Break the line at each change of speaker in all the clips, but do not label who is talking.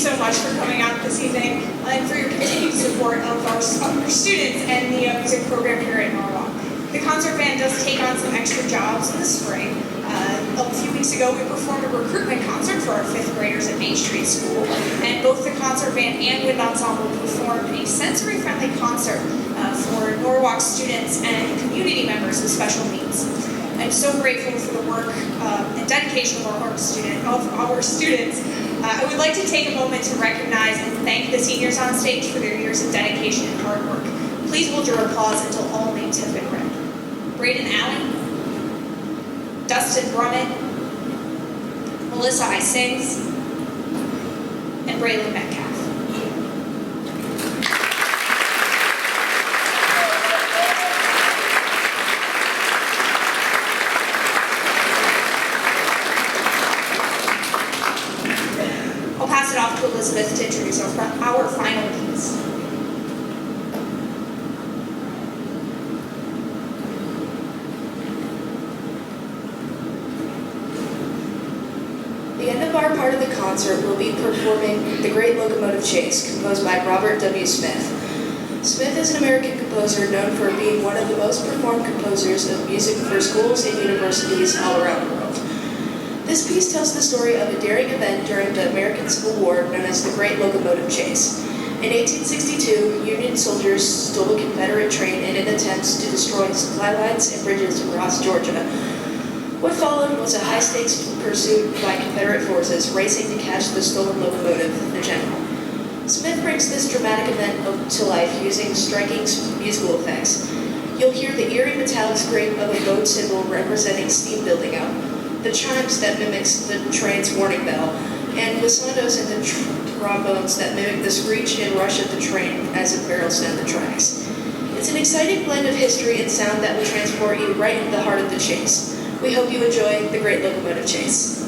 so much for coming out this evening and for your continued support of our students and the music program here at Norwalk. The concert band does take on some extra jobs in the spring. A few weeks ago, we performed a recruitment concert for our 5th graders at Main Street School, and both the concert band and wind ensemble performed a sensory-friendly concert for Norwalk students and community members with special needs. I'm so grateful for the work and dedication of our students. I would like to take a moment to recognize and thank the seniors on stage for their years of dedication and hard work. Please hold your applause until all names have been read. Braden Allen, Dustin Brummett, Melissa Isings, and Braylon Metcalf. I'll pass it off to Elizabeth to introduce our final piece.
The end of our part of the concert will be performing The Great Locomotive Chase, composed by Robert W. Smith. Smith is an American composer known for being one of the most performed composers of music for schools and universities all around the world. This piece tells the story of a daring event during the American Civil War known as the Great Locomotive Chase. In 1862, Union soldiers stole a Confederate train in an attempt to destroy supply lines and bridges across Georgia. What followed was a high-stakes pursuit by Confederate forces racing to catch the stolen locomotive, the General. Smith brings this dramatic event to life using striking musical effects. You'll hear the eerie metallic scrape of a boat cymbal representing steam building up, the chimes that mimics the train's warning bell, and glissandos and the trombones that mimic the screech and rush of the train as it barrels down the tracks. It's an exciting blend of history and sound that will transport you right into the heart of the chase. We hope you enjoy The Great Locomotive Chase.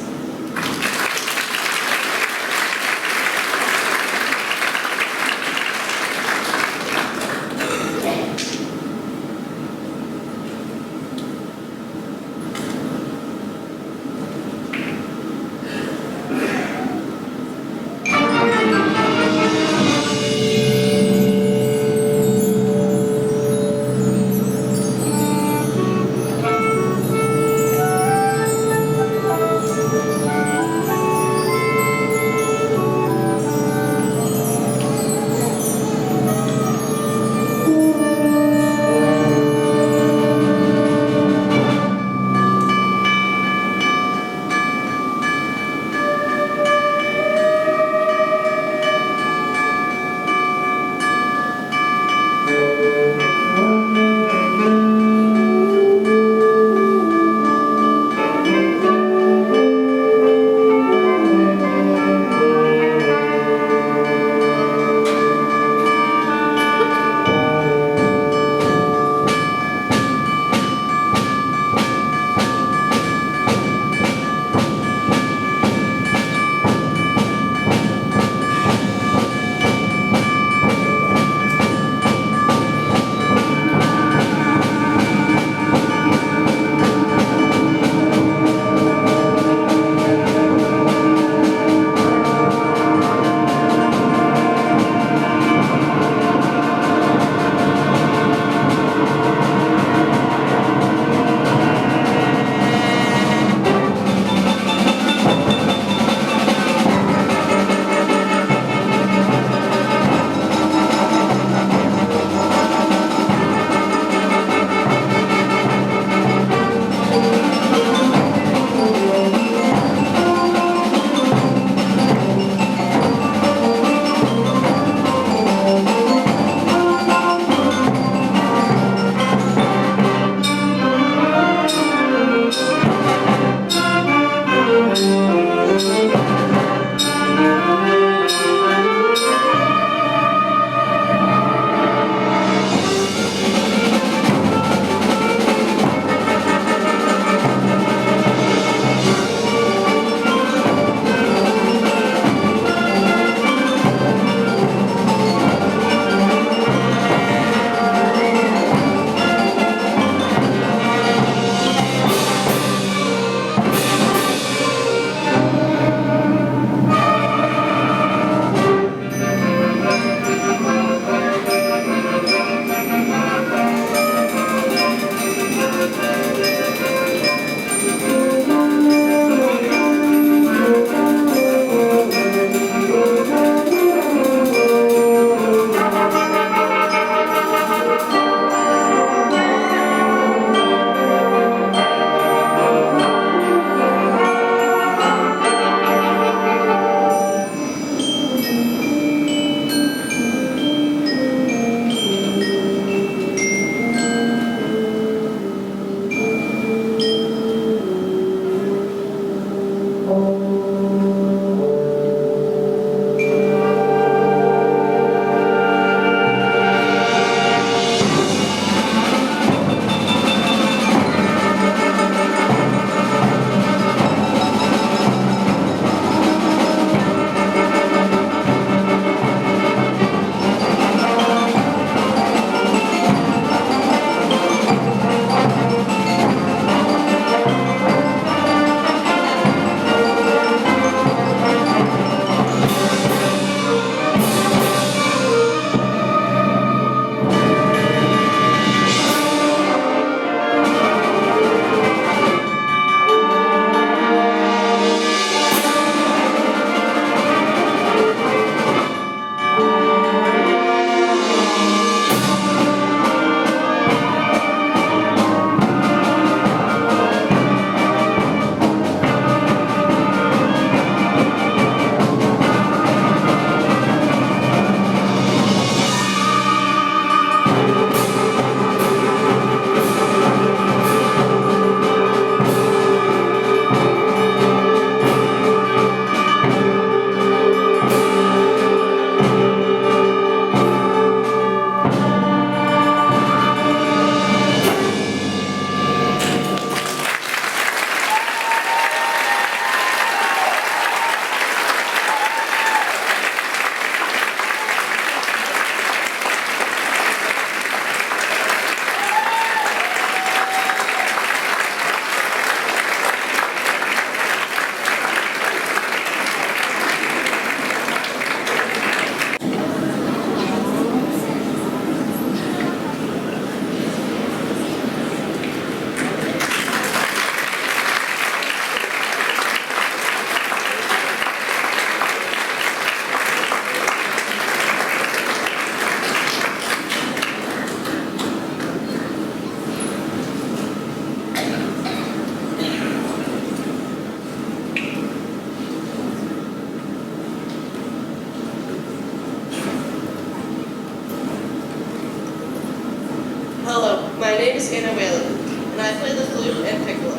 My name is Anna Whalen, and I play the flute and piccolo.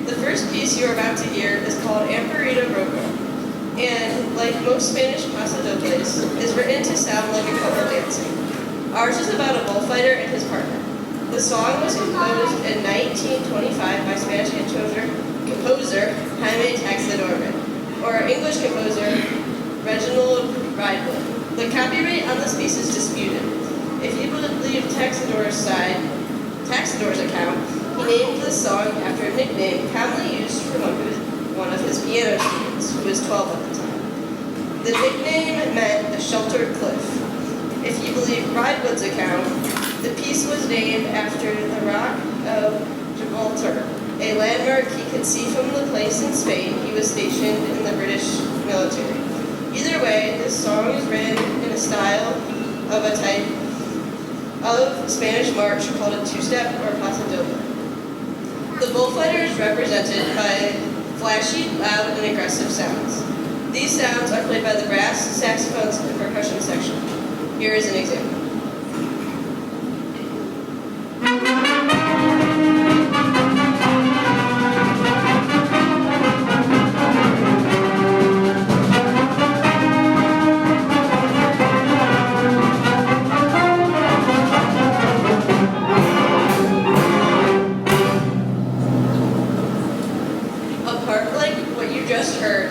The first piece you are about to hear is called Amparita Roco, and like most Spanish pasodobles, is written to sound like a couple dancing. Ours is about a bullfighter and his partner. The song was composed in 1925 by Spanish composer Jaime Taxiderme, or English composer Reginald Ridewood. The copyright on this piece is disputed. If you believe Taxidor's account, he named this song after a nickname commonly used for one of his piano students, who was 12 at the time. The nickname meant a sheltered cliff. If you believe Ridewood's account, the piece was named after the Rock of Gibraltar, a landmark he could see from the place in Spain he was stationed in the British military. Either way, this song is written in a style of a type of Spanish march called a two-step or pasodoble. The bullfighter is represented by flashy, loud, and aggressive sounds. These sounds are played by the brass, saxophones, and percussion section. Here is an example.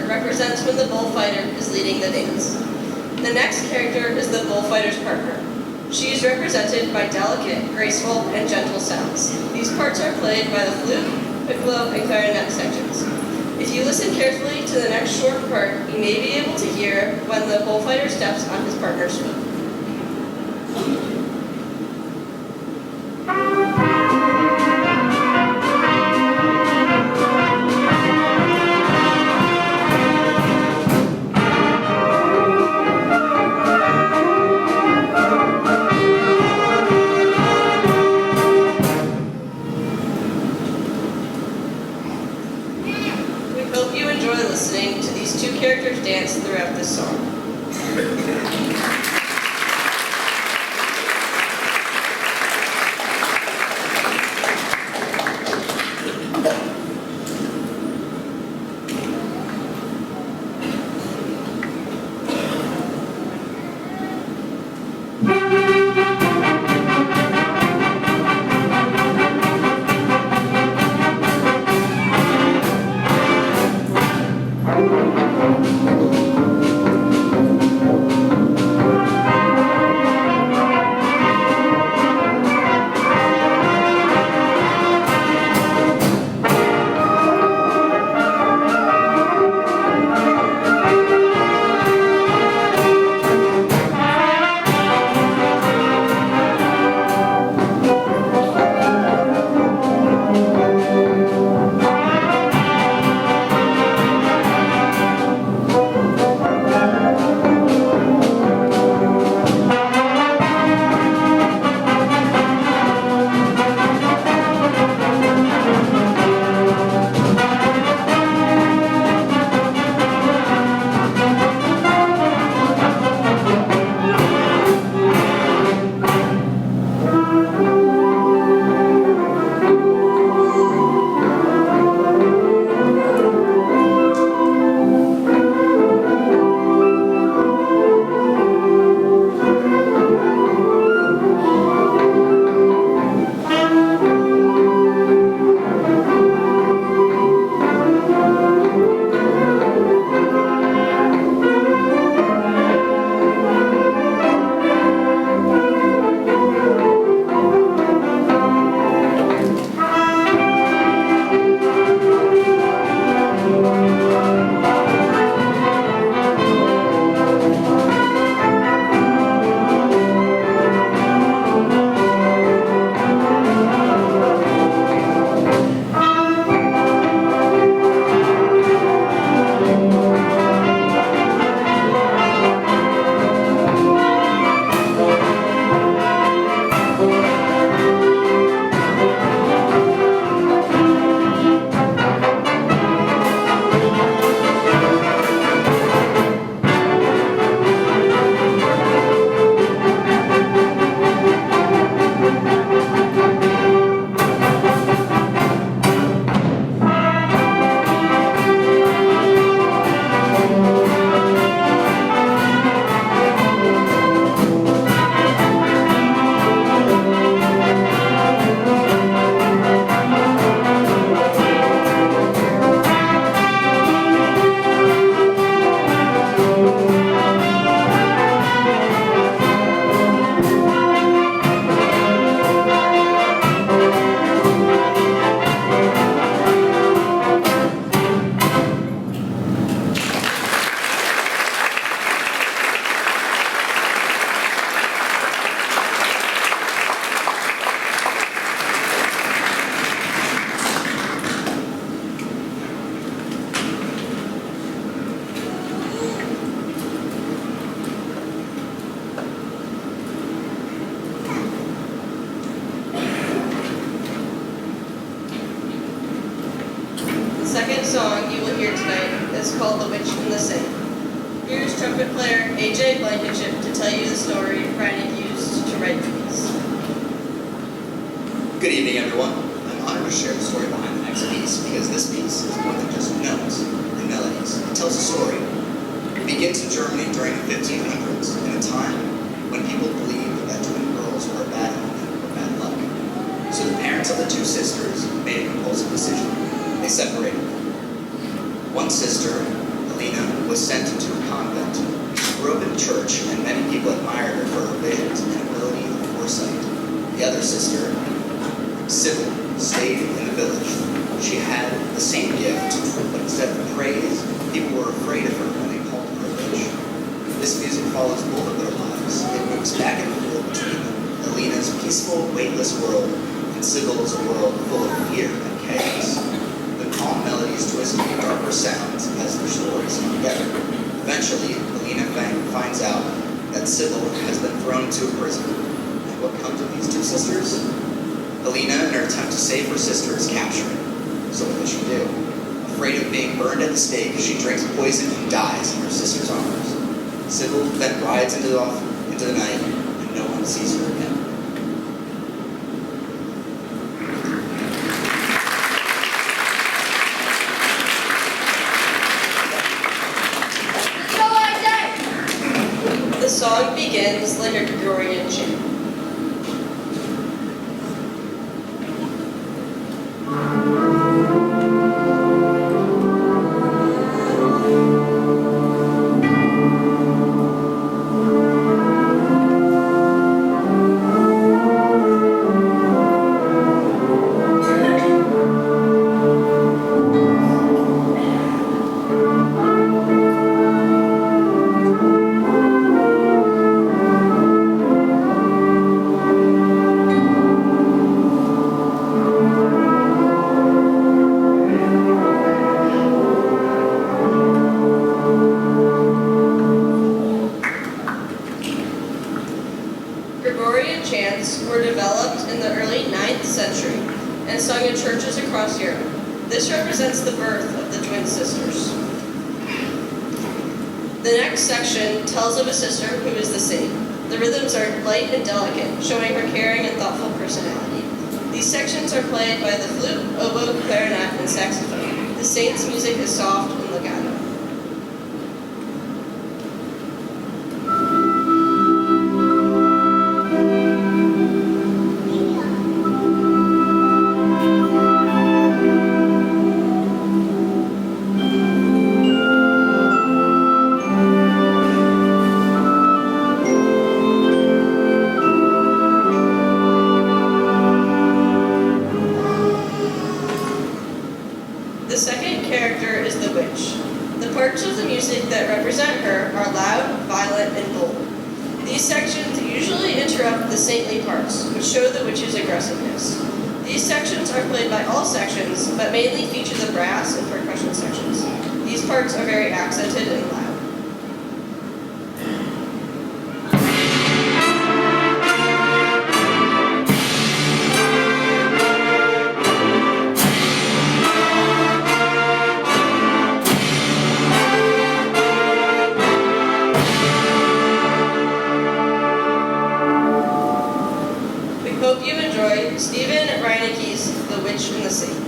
Represents when the bullfighter is leading the dance. The next character is the bullfighter's partner. She is represented by delicate, graceful, and gentle sounds. These parts are played by the flute, piccolo, and clarinet sections. If you listen carefully to the next short part, you may be able to hear when the bullfighter steps on his partner's foot. Hope you enjoy listening to these two characters dance throughout this song. second song you will hear tonight is called The Witch and the Saint. Here's trumpet player AJ Blankenship to tell you the story Reineck used to write the piece.
Good evening, everyone. I'm honored to share the story behind the next piece because this piece is more than just notes and melodies. It tells a story. It begins in Germany during the 1500s, in a time when people believed that twin girls were a bad omen or bad luck. So the parents of the two sisters made a compulsive decision. They separated. One sister, Helena, was sent into a convent. She grew up in church, and many people admired her for her visions and ability and foresight. The other sister, Sybil, stayed in the village. She had the same gift, but instead of praise, people were afraid of her when they called her a witch. This music follows both of their lives. It moves back and forth between Helena's peaceful, weightless world and Sybil's world full of fear and chaos. The calm melodies twist into darker sounds as their stories come together. Eventually, Helena finds out that Sybil has been thrown into a prison. And what comes of these two sisters? Helena, in her attempt to save her sister, is captured. So what does she do? Afraid of being burned at the stake, she drinks poison and dies in her sister's arms. Sybil then rides into the night, and no one sees her again.
The song begins like a Gregorian chant. Gregorian chants were developed in the early 9th century and sung in churches across Europe. This represents the birth of the twin sisters. The next section tells of a sister who is the saint. The rhythms are light and delicate, showing her caring and thoughtful personality. These sections are played by the flute, oboe, clarinet, and saxophone. The saint's music is soft and legato. The second character is the witch. The parts of the music that represent her are loud, violent, and bold. These sections usually interrupt the saintly parts, which show the witch's aggressiveness. These sections are played by all sections, but mainly feature the brass and percussion sections. These parts are very accented and loud. Hope you enjoy Stephen Reineck's The Witch and the Saint.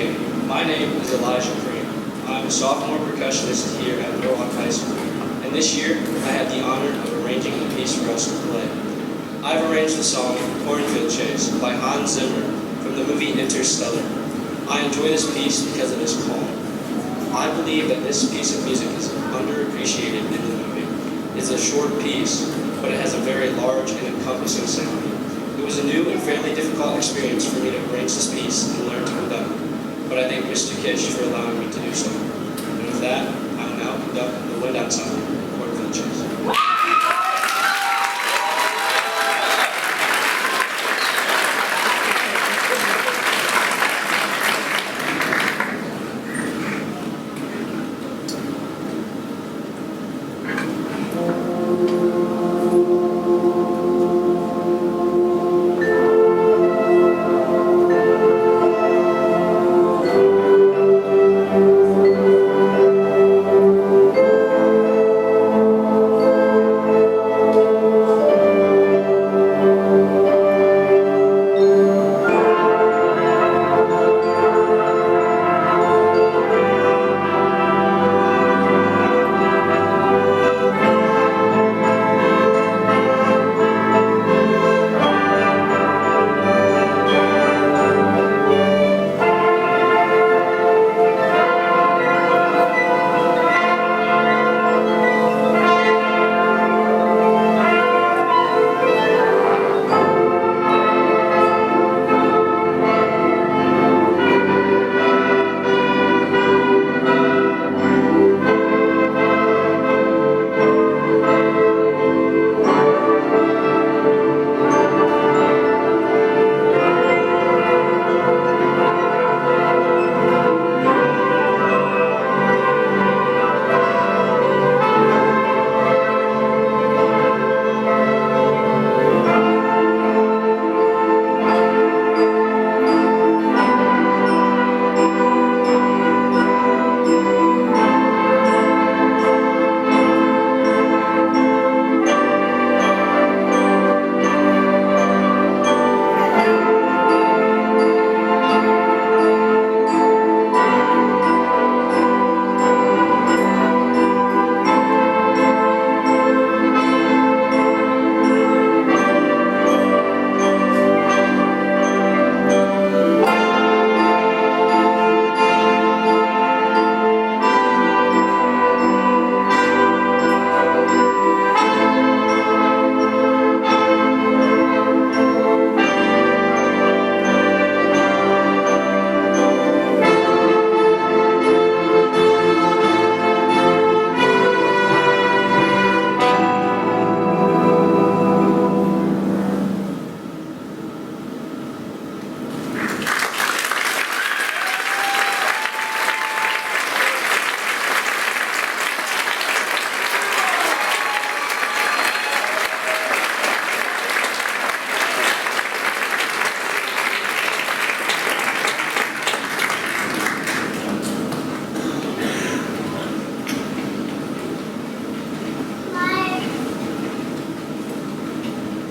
evening. My name is Elijah Cream. I'm a sophomore percussionist here at Norwalk High School, and this year I had the honor of arranging a piece for us to play. I've arranged the song Cornfield Chase by Hans Zimmer from the movie Interstellar. I enjoy this piece because it is calm. I believe that this piece of music is underappreciated in the movie. It's a short piece, but it has a very large and encompassing sound. It was a new and fairly difficult experience for me to arrange this piece and learn to conduct it, but I thank Mr. Kish for allowing me to do so. And with that, I will now conduct The Wind Outside, Cornfield Chase.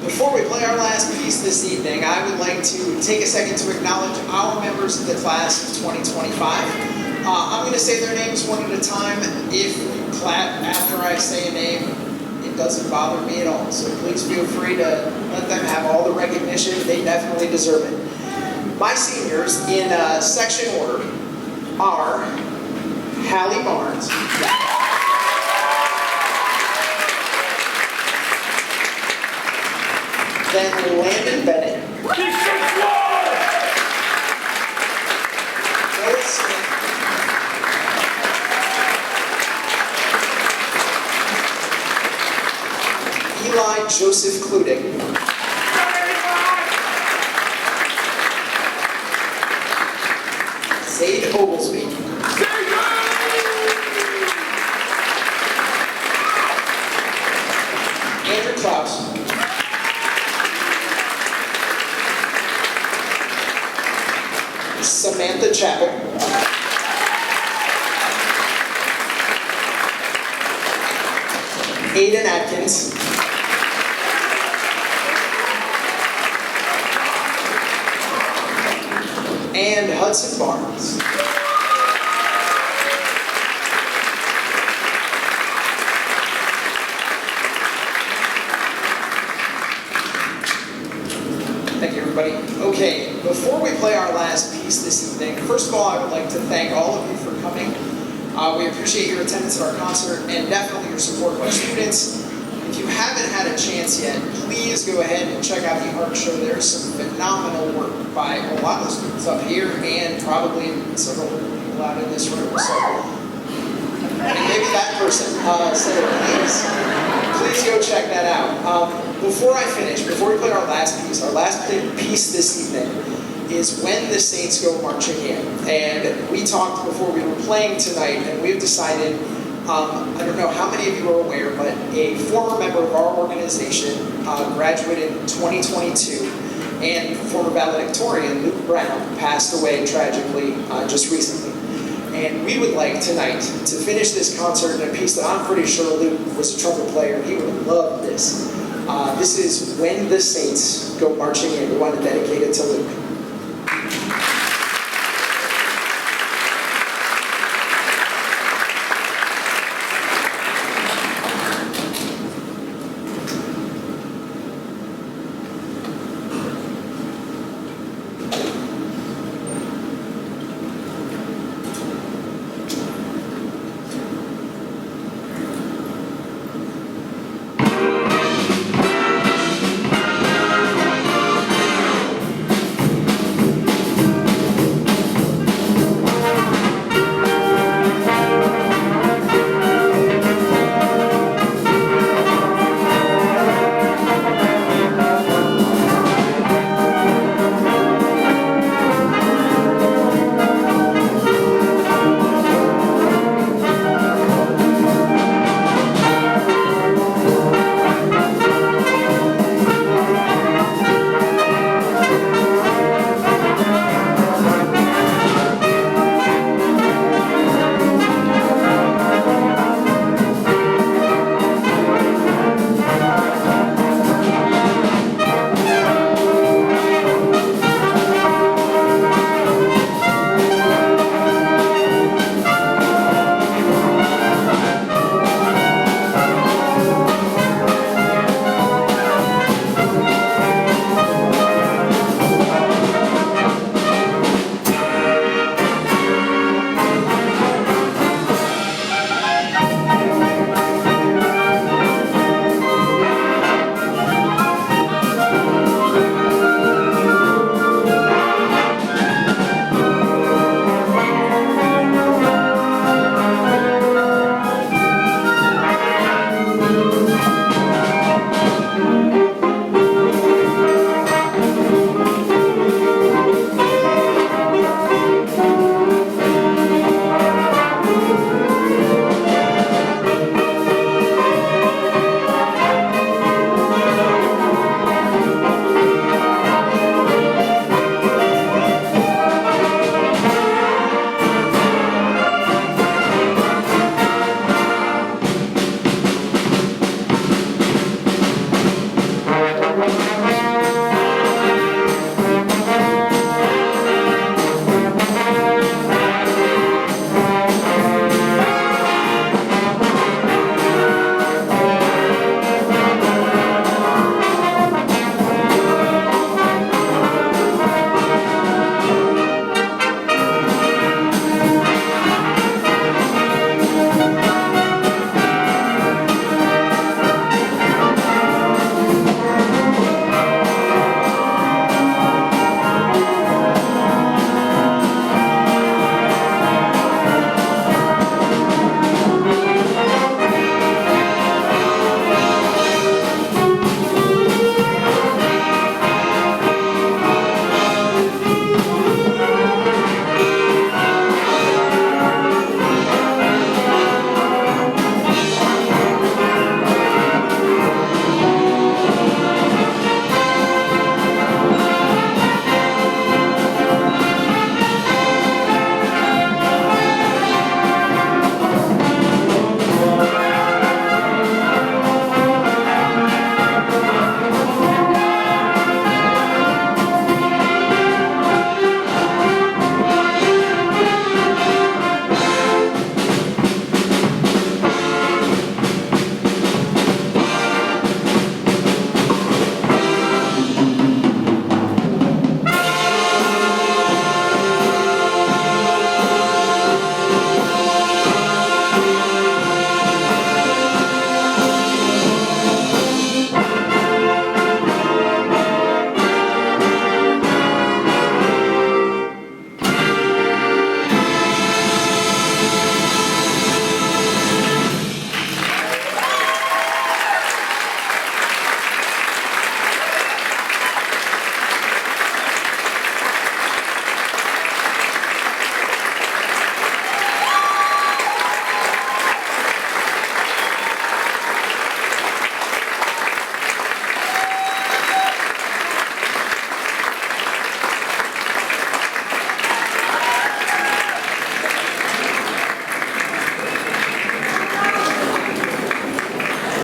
Before we play our last piece this evening, I would like to take a second to acknowledge our members of the class of 2025. I'm going to say their names one at a time. If you clap after I say a name, it doesn't bother me at all. So please feel free to let them have all the recognition. They definitely deserve it. My seniors in section order are Hallie Barnes, then Landon Bennett, Phyllis Smith, Eli Joseph Kludig, Zaid Oglesby, Andrew Klaus, Samantha Chapel, Aiden Atkins, and Hudson Barnes. Thank you, everybody. Okay, before we play our last piece this evening, first of all, I would like to thank all of you for coming. We appreciate your attendance at our concert and definitely your support of our students. If you haven't had a chance yet, please go ahead and check out the art show. There's some phenomenal work by a lot of students up here and probably several people out in this room. So maybe that person said it. Please go check that out. Before I finish, before we play our last piece this evening is When the Saints Go Marching In. And we talked before we were playing tonight, and we've decided, I don't know how many of you are aware, but a former member of our organization graduated in 2022, and former valedictorian Luke Brown passed away tragically just recently. And we would like tonight to finish this concert in a piece that I'm pretty sure Luke was a trumpet player, and he would love this. This is When the Saints Go Marching In. We want to dedicate it to Luke.